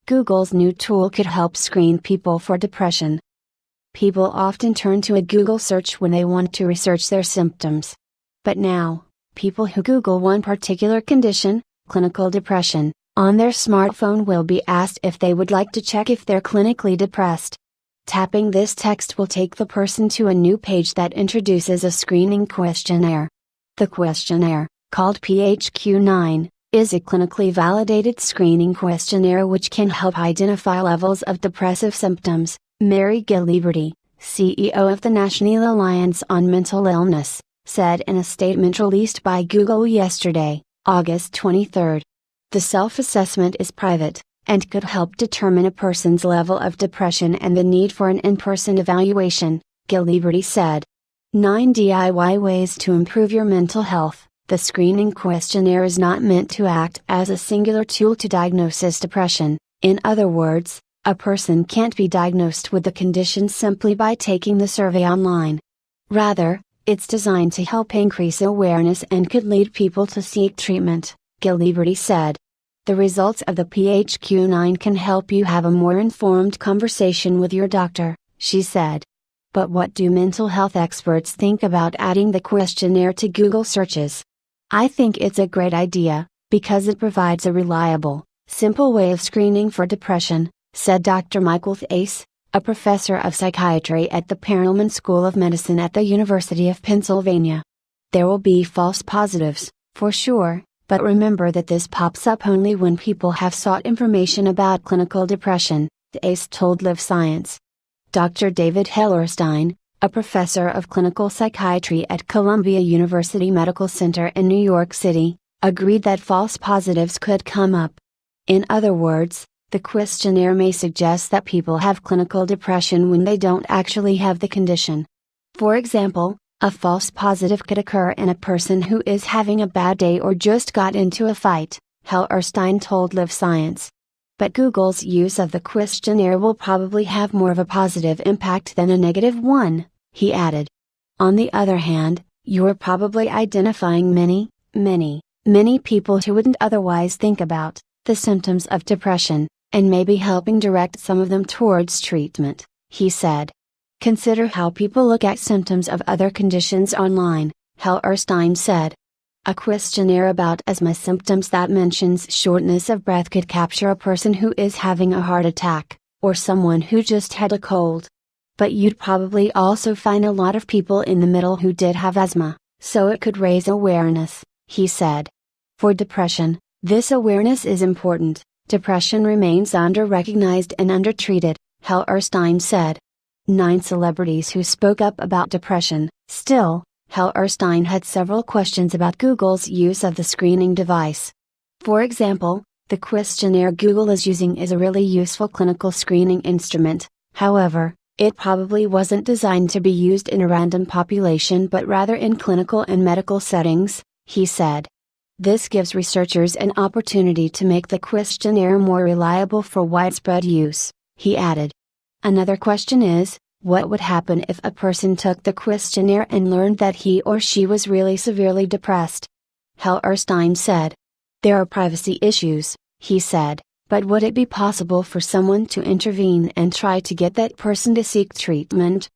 Google's new tool could help screen people for depression. People often turn to a Google search when they want to research their symptoms. But now, people who Google one particular condition, clinical depression, on their smartphone will be asked if they would like to check if they're clinically depressed. Tapping this text will take the person to a new page that introduces a screening questionnaire. The questionnaire, called PHQ-9, is a clinically validated screening questionnaire which can help identify levels of depressive symptoms, Mary Gilliberty, CEO of the National Alliance on Mental Illness, said in a statement released by Google yesterday, August 23. The self-assessment is private, and could help determine a person's level of depression and the need for an in-person evaluation, Gilliberty said. 9 DIY ways to improve your mental health. The screening questionnaire is not meant to act as a singular tool to diagnose depression. In other words, a person can't be diagnosed with the condition simply by taking the survey online. Rather, it's designed to help increase awareness and could lead people to seek treatment, Gilliberty said. The results of the PHQ-9 can help you have a more informed conversation with your doctor, she said. But what do mental health experts think about adding the questionnaire to Google searches? I think it's a great idea, because it provides a reliable, simple way of screening for depression, said Dr. Michael Thies, a professor of psychiatry at the Perelman School of Medicine at the University of Pennsylvania. There will be false positives, for sure, but remember that this pops up only when people have sought information about clinical depression, Thies told Live Science. Dr. David Hellerstein, a professor of clinical psychiatry at Columbia University Medical Center in New York City, agreed that false positives could come up. In other words, the questionnaire may suggest that people have clinical depression when they don't actually have the condition. For example, a false positive could occur in a person who is having a bad day or just got into a fight, Hellerstein told Live Science. But Google's use of the questionnaire will probably have more of a positive impact than a negative one, he added. On the other hand, you're probably identifying many people who wouldn't otherwise think about the symptoms of depression, and maybe helping direct some of them towards treatment, he said. Consider how people look at symptoms of other conditions online, Hellerstein said. A questionnaire about asthma symptoms that mentions shortness of breath could capture a person who is having a heart attack, or someone who just had a cold. But you'd probably also find a lot of people in the middle who did have asthma, so it could raise awareness, he said. For depression, this awareness is important. Depression remains under-recognized and undertreated, Hellerstein said. 9 celebrities who spoke up about depression. Still, Hellerstein had several questions about Google's use of the screening device. For example, the questionnaire Google is using is a really useful clinical screening instrument. However, it probably wasn't designed to be used in a random population but rather in clinical and medical settings, he said. This gives researchers an opportunity to make the questionnaire more reliable for widespread use, he added. Another question is, what would happen if a person took the questionnaire and learned that he or she was really severely depressed? Hellerstein said. There are privacy issues, he said, but would it be possible for someone to intervene and try to get that person to seek treatment?